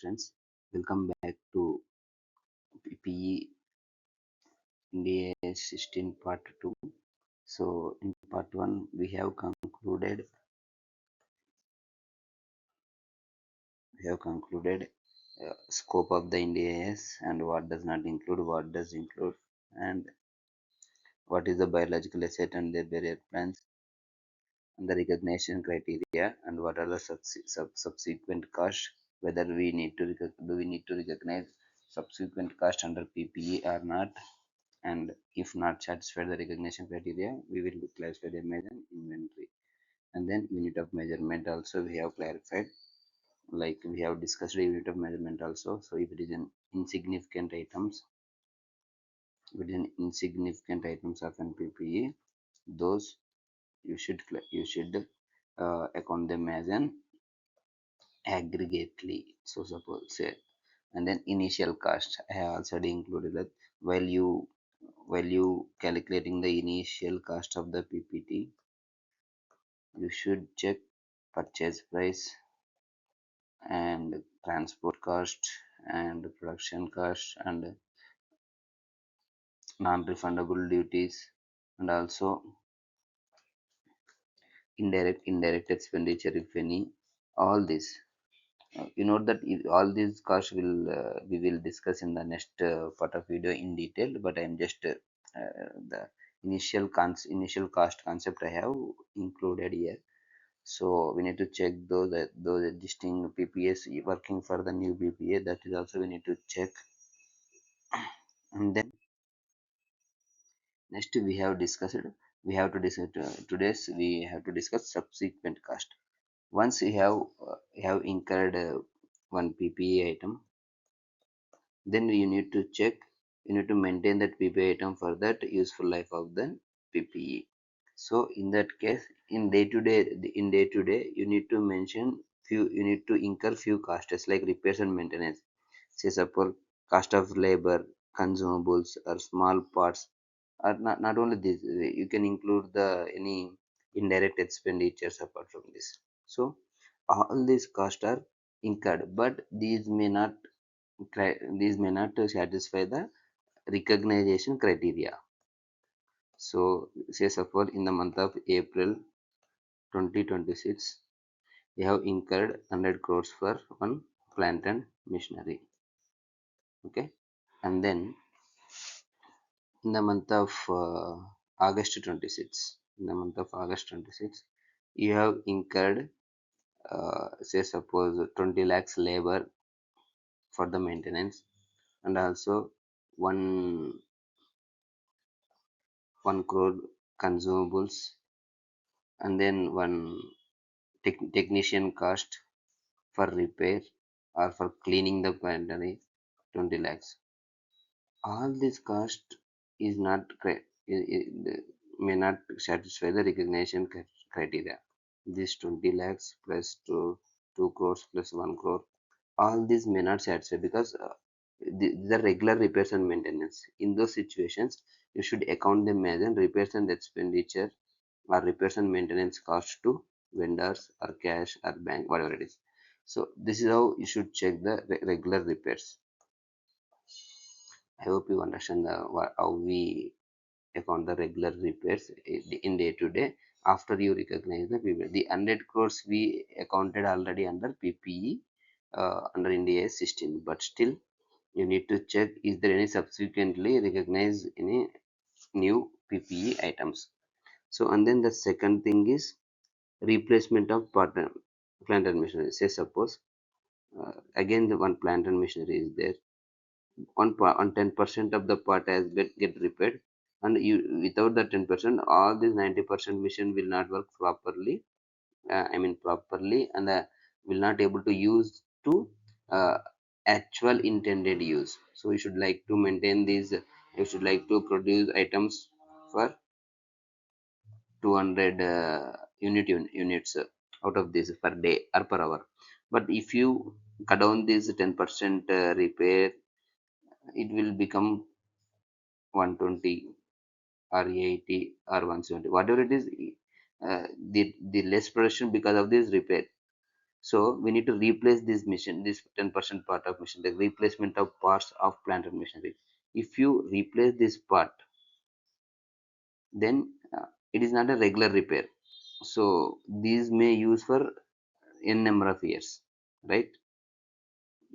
Friends, welcome back to PPE Ind AS 16 part 2. So in part 1 we have concluded scope of the Ind AS and what does not include, what does include, and what is the biological asset and their barrier plans, and the recognition criteria, and what are the subsequent costs, whether do we need to recognize subsequent cost under PPE or not, and if not satisfied the recognition criteria, we will classify them as an inventory. And then unit of measurement also we have clarified, like we have discussed the unit of measurement also. So if it is an insignificant items of an PPE, those you should account them as an aggregately. So suppose say, and then initial cost I have also included that while you calculating the initial cost of the PPT, you should check purchase price and transport cost and production cost and non-refundable duties, and also indirect expenditure if any. All this, you know that all these costs we will discuss in the next part of video in detail, but I am just the initial cost concept I have included here. So we need to check those existing PPAs working for the new PPA, that is also we need to check. And then next we have to discuss today's we have to discuss subsequent cost. Once you have incurred one PPA item, then you need to maintain that PPA item for that useful life of the PPE. So in that case, in day to day you need to you need to incur few costs like repairs and maintenance. Say suppose cost of labor, consumables or small parts, or not only this, you can include the any indirect expenditures apart from this. So all these costs are incurred, but these may not satisfy the recognition criteria. So say suppose in the month of April 2026, we have incurred 100 crores for one plant and machinery. Okay, and then in the month of August 26, in the month of August 26, you have incurred say suppose 20 lakhs labor for the maintenance, and also one 1 crore consumables, and then one technician cost for repair or for cleaning the pantry, 20 lakhs. All this cost is not may not satisfy the recognition criteria. This 20 lakhs plus 2 crores plus 1 crore, all these may not satisfy because the regular repairs and maintenance. In those situations, you should account them as in repairs and expenditure or repairs and maintenance cost to vendors or cash or bank, whatever it is. So this is how you should check the regular repairs. I hope you understand how we account the regular repairs in day to day after you recognize the PPE. The 100 crores we accounted already under PPE under Ind AS 16, but still you need to check is there any subsequently recognized any new PPE items. So and then the second thing is replacement of plant and machinery. Say suppose again the one plant and machinery is there, on 10% of the part has get repaired, and you without the 10% all these 90% machine will not work properly, properly, and will not able to use to uh, actual intended use. So you should like to maintain these, you should like to produce items for 200 units out of this per day or per hour. But if you cut down this 10% repair, it will become 120 or 80 or 170, whatever it is. The less production because of this repair. So we need to replace this mission, this 10% part of mission, the replacement of parts of plant and machinery. If you replace this part, then it is not a regular repair. So these may use for n number of years, right?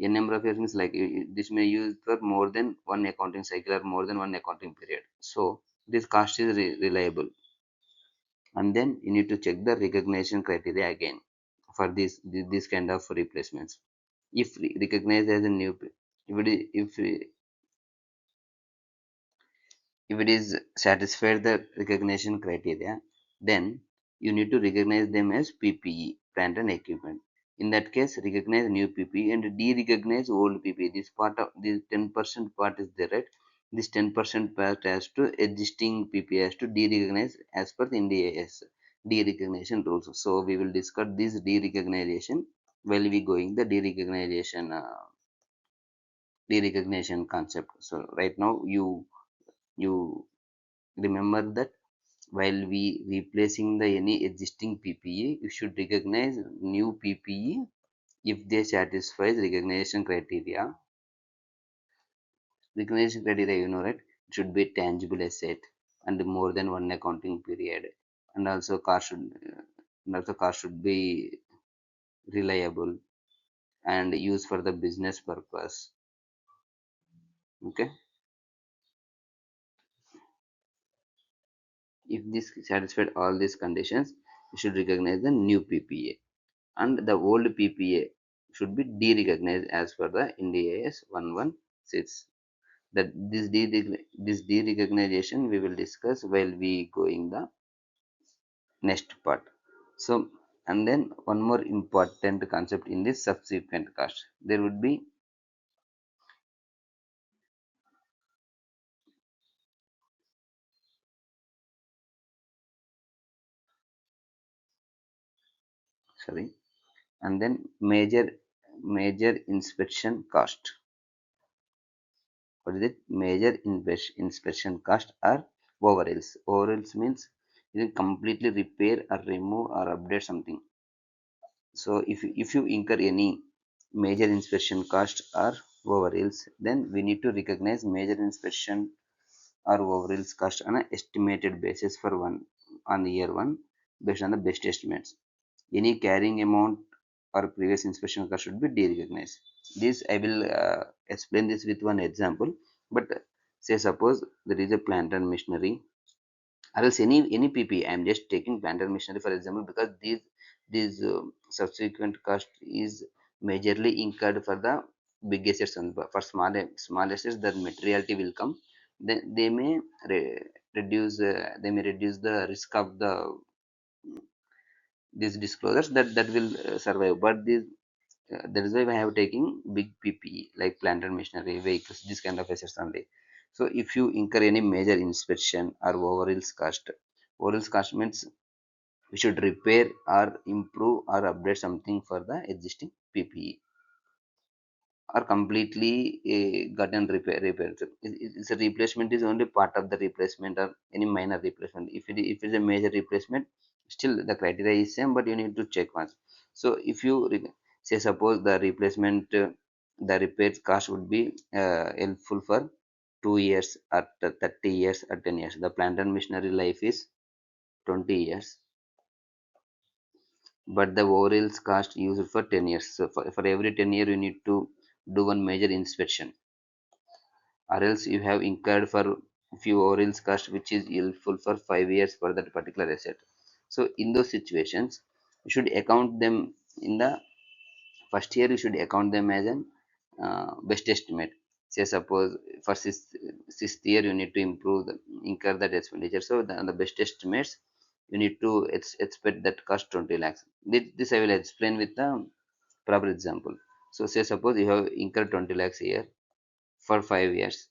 N number of years means like this may use for more than one accounting cycle or more than one accounting period. So this cost is reliable. And then you need to check the recognition criteria again for this kind of replacements. If recognized as a new, if it is satisfied the recognition criteria, then you need to recognize them as PPE, plant and equipment. In that case, recognize new PPE and de-recognize old PPE. This part of this 10% part is there, right? This 10% part has to existing PPE has to de-recognize as per the Ind AS de-recognition rules. So we will discuss this de-recognition while we going the de-recognition concept. So right now you remember that while we replacing the any existing PPE, you should recognize new PPE if they satisfies recognition criteria. Recognition criteria, you know, right? It should be tangible asset and more than one accounting period, and also car should be reliable and used for the business purpose. Okay, if this satisfied all these conditions, you should recognize the new PPA, and the old PPA should be de-recognized as per the Ind AS 116. That this de-recognition we will discuss while we going the next part. So, and then one more important concept in this subsequent cost. There would be, sorry, and then major inspection cost. What is it? Major inspection cost are overhauls. Overhauls means you completely repair or remove or update something. So if you incur any major inspection cost or overhauls, then we need to recognize major inspection or overhauls cost on an estimated basis for one on the year one based on the best estimates. Any carrying amount or previous inspection cost should be de-recognized. This I will explain this with one example. But say suppose there is a plant and machinery, or else any PPE. I am just taking plant and machinery for example because these subsequent cost is majorly incurred for the big assets, and for small assets the materiality will come. Then they may reduce the risk of these disclosures that will survive. But this that is why I have taken big PPE like plant and machinery, vehicles, this kind of assets only. So if you incur any major inspection or overalls cost means we should repair or improve or update something for the existing PPE, or completely gotten repaired. It's a replacement is only part of the replacement or any minor replacement. If it's a major replacement, still the criteria is same, but you need to check once. So if you say suppose the replacement, the repair cost would be helpful for 2 years or 30 years or 10 years. The plant and machinery life is 20 years, but the overalls cost used for 10 years. So for every 10 year you need to do one major inspection, or else you have incurred for few overalls cost which is helpful for 5 years for that particular asset. So in those situations you should account them in the first year. You should account them as an best estimate. Say suppose for sixth year you need to improve incur that expenditure. So the best estimates you need to expect that cost 20 lakhs. This I will explain with the proper example. So say suppose you have incurred 20 lakhs a year for 5 years.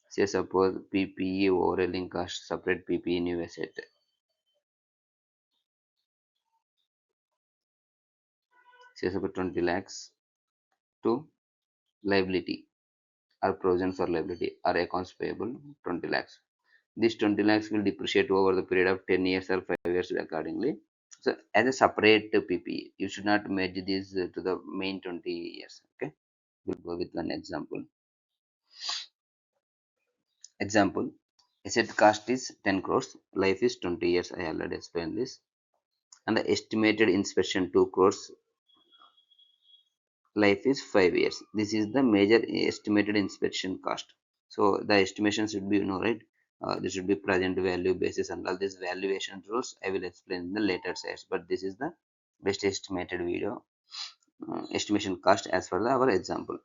Say suppose PPE overhauling cost, separate PPE new asset. Say suppose 20 lakhs to liability or provision for liability or accounts payable 20 lakhs. This 20 lakhs will depreciate over the period of 10 years or 5 years accordingly. So as a separate PPE, you should not merge this to the main 20 years. Okay, we'll go with one example. Example, asset cost is 10 crores, life is 20 years. I already explained this. And the estimated inspection 2 crores, life is 5 years. This is the major estimated inspection cost. So the estimation should be, right? This should be present value basis and all these valuation rules. I will explain in the later slides. But this is the best estimated video estimation cost as per our example.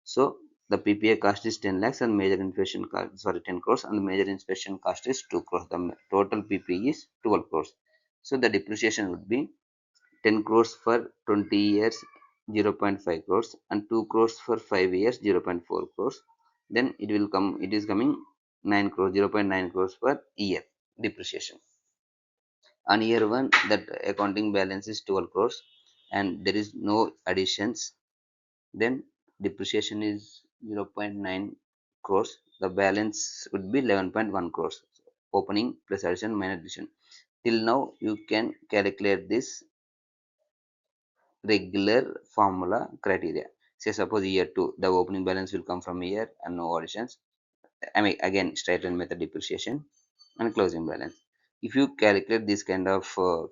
So the PPA cost is 10 lakhs and major inspection cost, sorry, 10 crores, and the major inspection cost is 2 crores. The total PPE is 12 crores. So the depreciation would be 10 crores for 20 years, 0.5 crores, and 2 crores for 5 years, 0.4 crores. Then it is coming 9 crores, 0.9 crores per year depreciation. On year one, that accounting balance is 12 crores and there is no additions. Then depreciation is 0.9 crores. The balance would be 11.1 crores. Opening plus addition minus addition. Till now, you can calculate this regular formula criteria. Say suppose year 2, the opening balance will come from here and no additions. I mean again straight line method depreciation and closing balance. If you calculate this kind of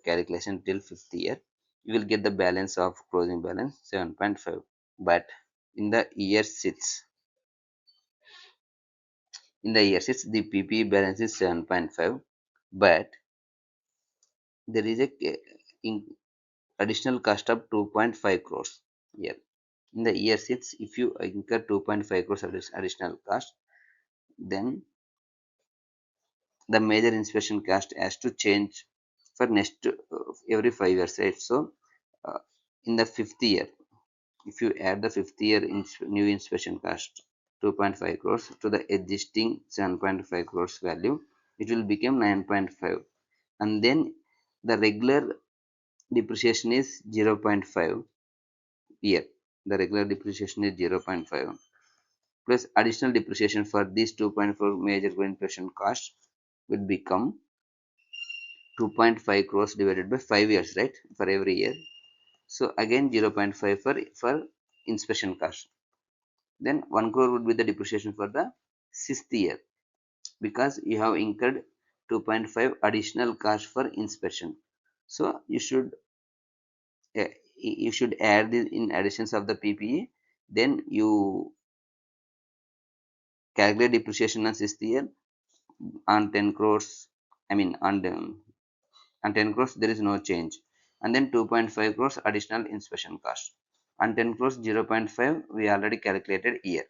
calculation till fifth year, you will get the balance of closing balance 7.5. But in the year 6, the PPE balance is 7.5, but there is a additional cost of 2.5 crores here. In the year 6, if you incur 2.5 crores additional cost, then the major inspection cost has to change for next every 5 years, right? So uh, in the fifth year, if you add the fifth year new inspection cost 2.5 crores to the existing 7.5 crores value, it will become 9.5. And then the regular depreciation is 0.5 year. The regular depreciation is 0.5 plus additional depreciation for these 2.4 major inspection costs will become 2.5 crores divided by 5 years, right? For every year. So again 0.5 for inspection cost. Then 1 crore would be the depreciation for the sixth year because you have incurred 2.5 additional cost for inspection. So you should add this in additions of the PPE. Then you calculate depreciation on sixth year on 10 crores. I mean on 10 crores there is no change. And then 2.5 crores additional inspection cost. On 10 crores 0.5 we already calculated here.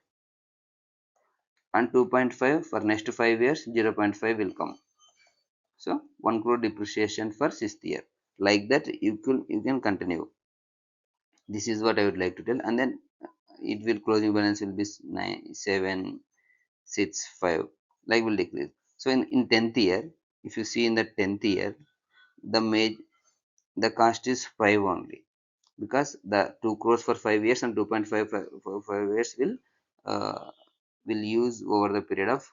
And 2.5 for next 5 years 0.5 will come. So 1 crore depreciation for sixth year. Like that you can continue. This is what I would like to tell. And then it will closing balance will be 9, 7, 6, 5. Like will decrease. So in 10th year, if you see in the 10th year, the cost is 5 only because the 2 crores for 5 years and 2.5 for 5 years uh, will use over the period of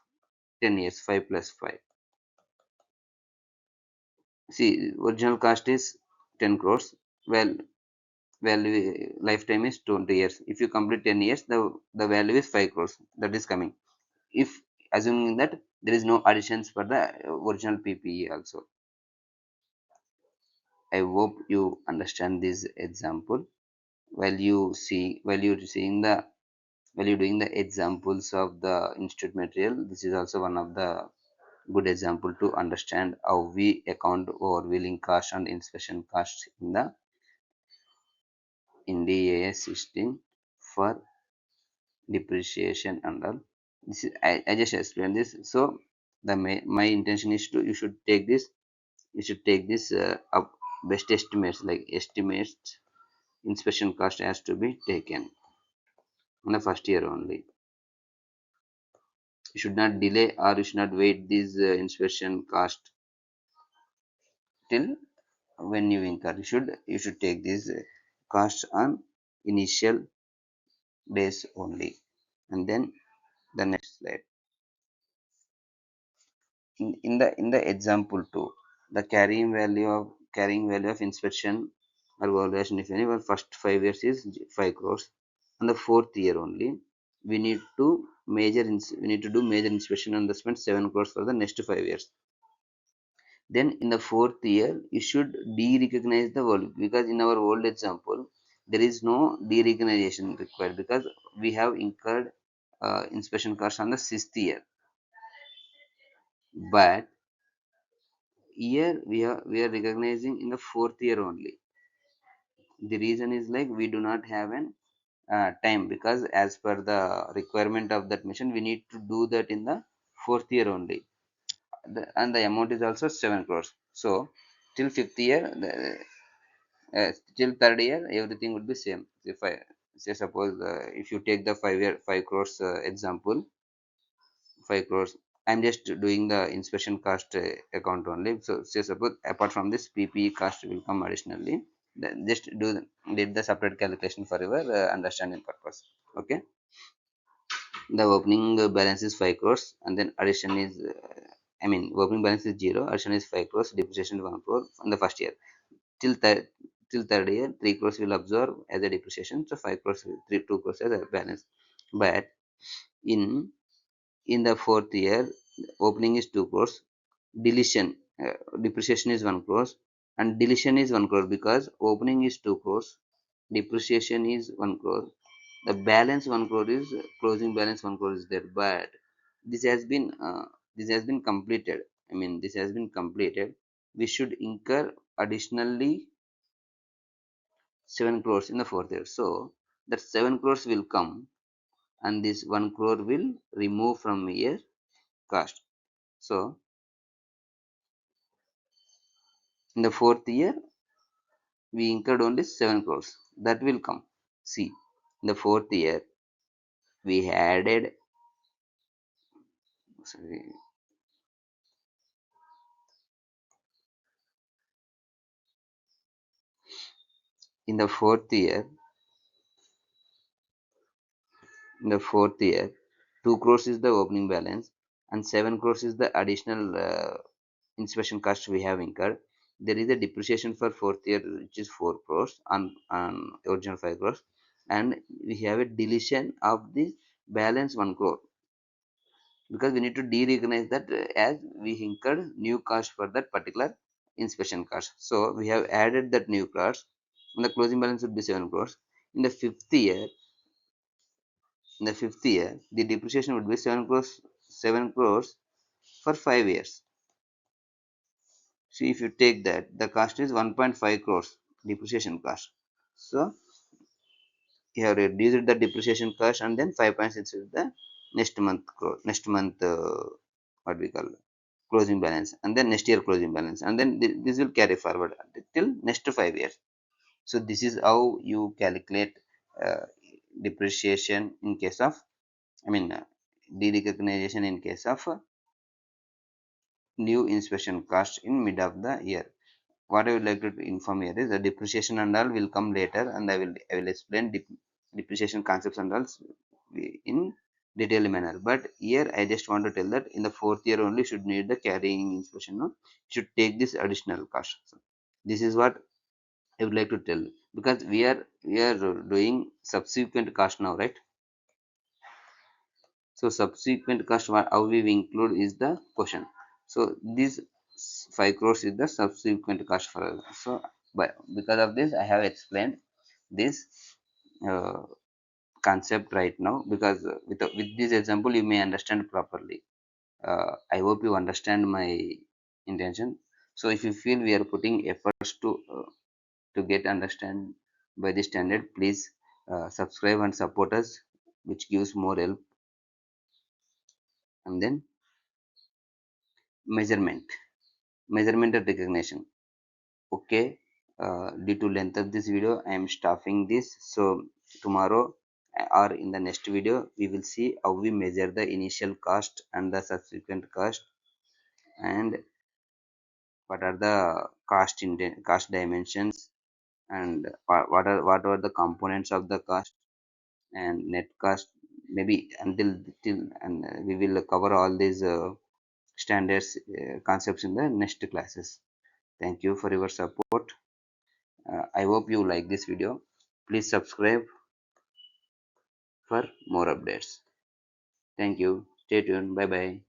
10 years, 5 plus 5. See, original cost is 10 crores. Well, value lifetime is 20 years. If you complete 10 years, the value is 5 crores. That is coming. If assuming that there is no additions for the original PPE also. I hope you understand this example. While you're doing the examples of the institute material, this is also one of the good example to understand how we account overwheeling cost and inspection costs in the Ind AS system for depreciation and all. This is I just explained this. So my intention is to you should take this up best estimates like estimates inspection cost has to be taken in the first year only. You should not delay or you should not wait this inspection cost till when you incur. You should take this cost on initial days only. And then the next slide. In the example 2, the carrying value of carrying value of inspection or valuation, if any, for first 5 years is 5 crores. On the fourth year only, we need to we need to do major inspection and spend 7 crores for the next 5 years. Then in the fourth year, you should de-recognize the value, because in our old example, there is no de-recognition required because we have incurred inspection costs on the sixth year. But here we are recognizing in the fourth year only. The reason is like we do not have an time, because as per the requirement of that mission, we need to do that in the fourth year only. And the amount is also 7 crores. So till fifth year, till third year, everything would be same. If I say, suppose if you take the 5 crores example, 5 crores, I'm just doing the inspection cost account only. So say suppose apart from this, PPE cost will come additionally. Then just did the separate calculation for your understanding purpose. Okay, the opening balance is 5 crores, and then addition is I mean opening balance is 0, addition is 5 crores, depreciation 1 crore in the first year. Till third year, 3 crores will absorb as a depreciation, so 5 crores, 2 crores as a balance. But in in the fourth year, opening is 2 crores, deletion, depreciation is 1 crores, and deletion is 1 crore, because opening is 2 crores, depreciation is 1 crore, the balance 1 crore is closing balance 1 crore is there. But this has been completed. I mean, this has been completed. We should incur additionally 7 crores in the fourth year. So that 7 crores will come, and this 1 crore will remove from here cost. So in the fourth year, we incurred only 7 crores. That will come. See, in the fourth year, we added, sorry, in the fourth year, in the fourth year, 2 crores is the opening balance, and 7 crores is the additional inspection cost we have incurred. There is a depreciation for fourth year, which is 4 crores on original 5 crores, and we have a deletion of the balance 1 crore, because we need to de-recognize that as we incurred new cost for that particular inspection cost. So we have added that new cost, and the closing balance would be 7 crores. In the fifth year, the depreciation would be 7 crores for 5 years. See, if you take that, the cost is 1.5 crores depreciation cost. So you have reduced the depreciation cost, and then 5.6 is the next month what we call closing balance, and then next year closing balance, and then this will carry forward till next 5 years. So this is how you calculate uh, depreciation in case of, I mean, de-recognition in case of new inspection cost in mid of the year. What I would like to inform here is the depreciation and all will come later, and I will explain depreciation concepts and all in detailed manner. But here I just want to tell that in the fourth year only should need the carrying inspection. No, should take this additional cost. So this is what I would like to tell, because we are doing subsequent cost now, right? So subsequent cost, how we include is the question. So this 5 crores is the subsequent cost for us. So but because of this, I have explained this uh, concept right now, because with this example you may understand properly. I hope you understand my intention. So if you feel we are putting efforts to get understand by this standard, please subscribe and support us, which gives more help. And then measurement measurement and recognition. Okay, due to length of this video, I am stopping this. So tomorrow or in the next video, we will see how we measure the initial cost and the subsequent cost, and what are the cost dimensions, and what are the components of the cost and net cost. Maybe until till and we will cover all these standards concepts in the next classes. Thank you for your support. I hope you like this video. Please subscribe for more updates. Thank you. Stay tuned. Bye bye.